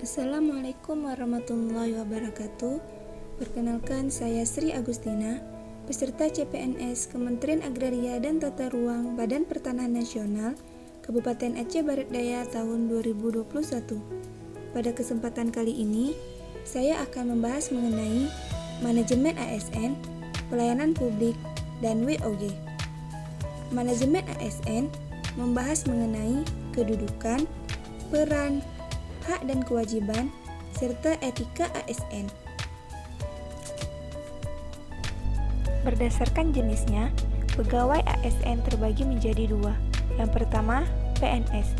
Assalamualaikum warahmatullahi wabarakatuh. Perkenalkan, saya Sri Agustina, peserta CPNS Kementerian Agraria dan Tata Ruang Badan Pertanahan Nasional Kabupaten Aceh Barat Daya tahun 2021. Pada kesempatan kali ini, saya akan membahas mengenai manajemen ASN, pelayanan publik, dan WOG. Manajemen ASN membahas mengenai kedudukan, peran, hak dan kewajiban, serta etika ASN. Berdasarkan jenisnya, pegawai ASN terbagi menjadi dua. Yang pertama, PNS.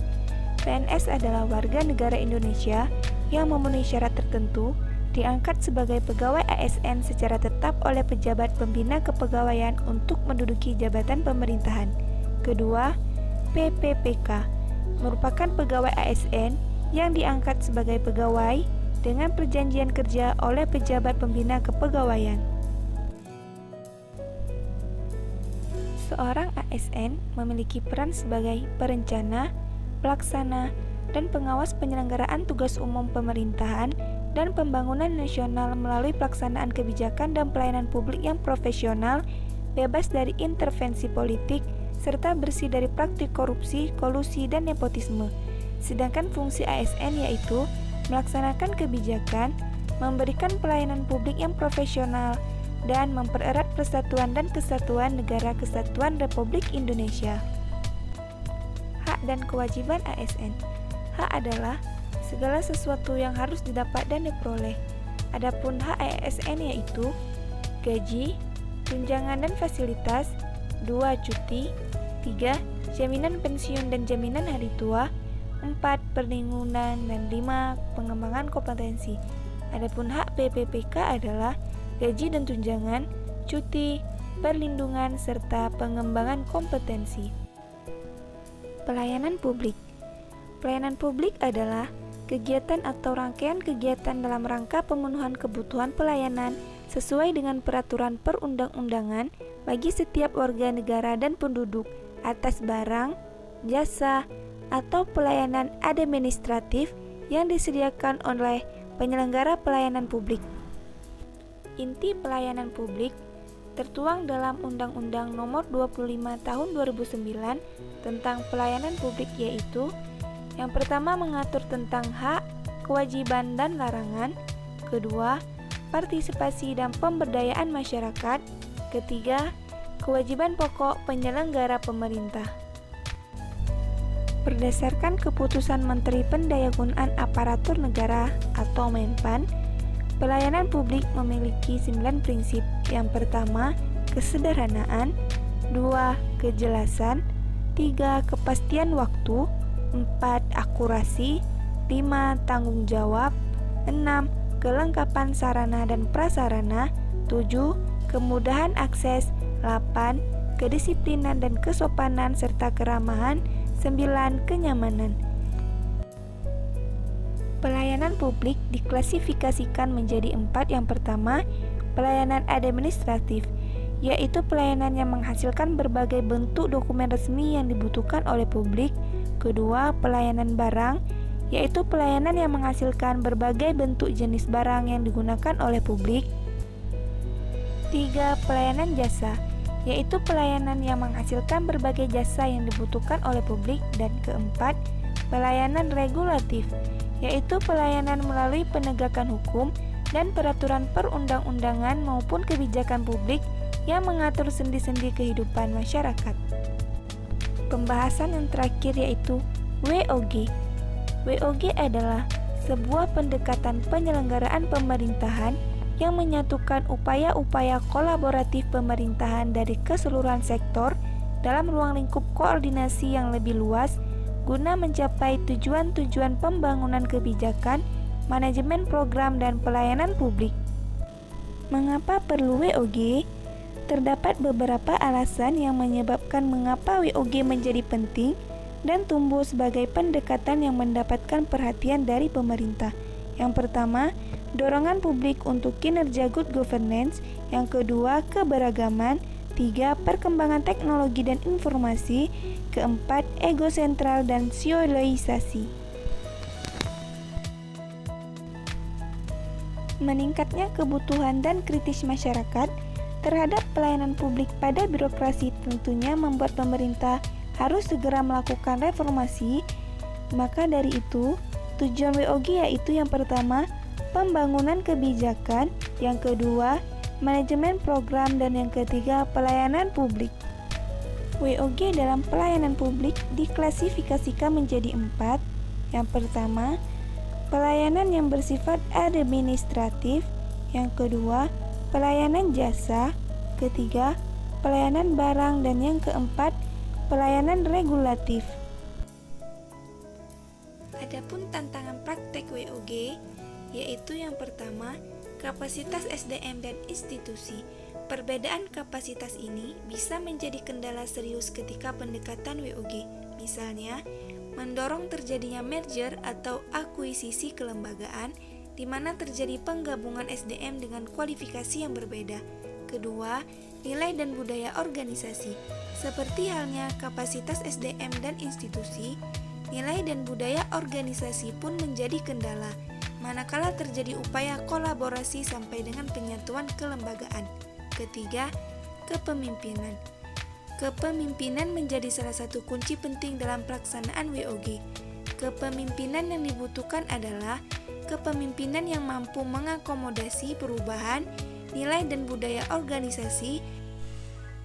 PNS adalah warga negara Indonesia yang memenuhi syarat tertentu, diangkat sebagai pegawai ASN secara tetap oleh pejabat pembina kepegawaian untuk menduduki jabatan pemerintahan. Kedua, PPPK merupakan pegawai ASN yang diangkat sebagai pegawai dengan perjanjian kerja oleh pejabat pembina kepegawaian. Seorang ASN memiliki peran sebagai perencana, pelaksana, dan pengawas penyelenggaraan tugas umum pemerintahan dan pembangunan nasional melalui pelaksanaan kebijakan dan pelayanan publik yang profesional, bebas dari intervensi politik, serta bersih dari praktik korupsi, kolusi, dan nepotisme. Sedangkan fungsi ASN yaitu melaksanakan kebijakan, memberikan pelayanan publik yang profesional, dan mempererat persatuan dan kesatuan Negara Kesatuan Republik Indonesia. Hak dan kewajiban ASN. Hak adalah segala sesuatu yang harus didapat dan diperoleh. Adapun hak ASN yaitu gaji, tunjangan dan fasilitas, 2 cuti, 3 jaminan pensiun dan jaminan hari tua, 4 perlindungan, dan 5 pengembangan kompetensi. Adapun hak PPPK adalah gaji dan tunjangan, cuti, perlindungan, serta pengembangan kompetensi. Pelayanan publik. Pelayanan publik adalah kegiatan atau rangkaian kegiatan dalam rangka pemenuhan kebutuhan pelayanan sesuai dengan peraturan perundang-undangan bagi setiap warga negara dan penduduk atas barang, jasa, atau pelayanan administratif yang disediakan oleh penyelenggara pelayanan publik. Inti pelayanan publik tertuang dalam Undang-Undang Nomor 25 Tahun 2009 tentang pelayanan publik, yaitu yang pertama mengatur tentang hak, kewajiban, dan larangan. Kedua, partisipasi dan pemberdayaan masyarakat. Ketiga, kewajiban pokok penyelenggara pemerintah. Berdasarkan keputusan Menteri Pendayagunaan Aparatur Negara atau Menpan, pelayanan publik memiliki 9 prinsip. Yang pertama, kesederhanaan, 2 kejelasan, 3 kepastian waktu, 4 akurasi, 5 tanggung jawab, 6 kelengkapan sarana dan prasarana, 7 kemudahan akses, 8 kedisiplinan dan kesopanan serta keramahan, 9 kenyamanan. Pelayanan publik diklasifikasikan menjadi 4. Yang pertama, pelayanan administratif, yaitu pelayanan yang menghasilkan berbagai bentuk dokumen resmi yang dibutuhkan oleh publik. Kedua, pelayanan barang, yaitu pelayanan yang menghasilkan berbagai bentuk jenis barang yang digunakan oleh publik. 3. Pelayanan jasa, yaitu pelayanan yang menghasilkan berbagai jasa yang dibutuhkan oleh publik. Dan keempat, pelayanan regulatif, yaitu pelayanan melalui penegakan hukum dan peraturan perundang-undangan maupun kebijakan publik yang mengatur sendi-sendi kehidupan masyarakat. Pembahasan yang terakhir yaitu WOG. WOG adalah sebuah pendekatan penyelenggaraan pemerintahan yang menyatukan upaya-upaya kolaboratif pemerintahan dari keseluruhan sektor dalam ruang lingkup koordinasi yang lebih luas guna mencapai tujuan-tujuan pembangunan kebijakan, manajemen program, dan pelayanan publik. Mengapa perlu WOG? Terdapat beberapa alasan yang menyebabkan mengapa WOG menjadi penting dan tumbuh sebagai pendekatan yang mendapatkan perhatian dari pemerintah. Yang pertama, dorongan publik untuk kinerja good governance. Yang kedua, keberagaman. 3. Perkembangan teknologi dan informasi. Keempat, egosentral dan siologisasi. meningkatnya kebutuhan dan kritis masyarakat terhadap pelayanan publik pada birokrasi tentunya membuat pemerintah harus segera melakukan reformasi. Maka dari itu, tujuan WOG yaitu yang pertama, pembangunan kebijakan, yang kedua, manajemen program, dan yang ketiga, pelayanan publik. WOG dalam pelayanan publik diklasifikasikan menjadi 4. Yang pertama, pelayanan yang bersifat administratif, yang kedua, pelayanan jasa, ketiga, pelayanan barang, dan yang keempat, pelayanan regulatif. Adapun tantangan praktek WOG, yaitu yang pertama, kapasitas SDM dan institusi. Perbedaan kapasitas ini bisa menjadi kendala serius ketika pendekatan WOG. Misalnya, mendorong terjadinya merger atau akuisisi kelembagaan, di mana terjadi penggabungan SDM dengan kualifikasi yang berbeda. Kedua, nilai dan budaya organisasi. Seperti halnya kapasitas SDM dan institusi, nilai dan budaya organisasi pun menjadi kendala, manakala terjadi upaya kolaborasi sampai dengan penyatuan kelembagaan. Ketiga, kepemimpinan. Kepemimpinan menjadi salah satu kunci penting dalam pelaksanaan WOG. Kepemimpinan yang dibutuhkan adalah kepemimpinan yang mampu mengakomodasi perubahan nilai dan budaya organisasi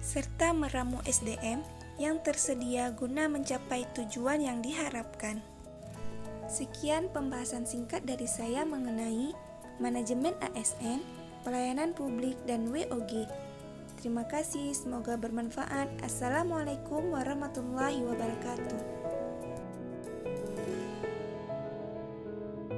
serta meramu SDM yang tersedia guna mencapai tujuan yang diharapkan. Sekian pembahasan singkat dari saya mengenai manajemen ASN, pelayanan publik, dan WOG. Terima kasih, semoga bermanfaat. Assalamualaikum warahmatullahi wabarakatuh.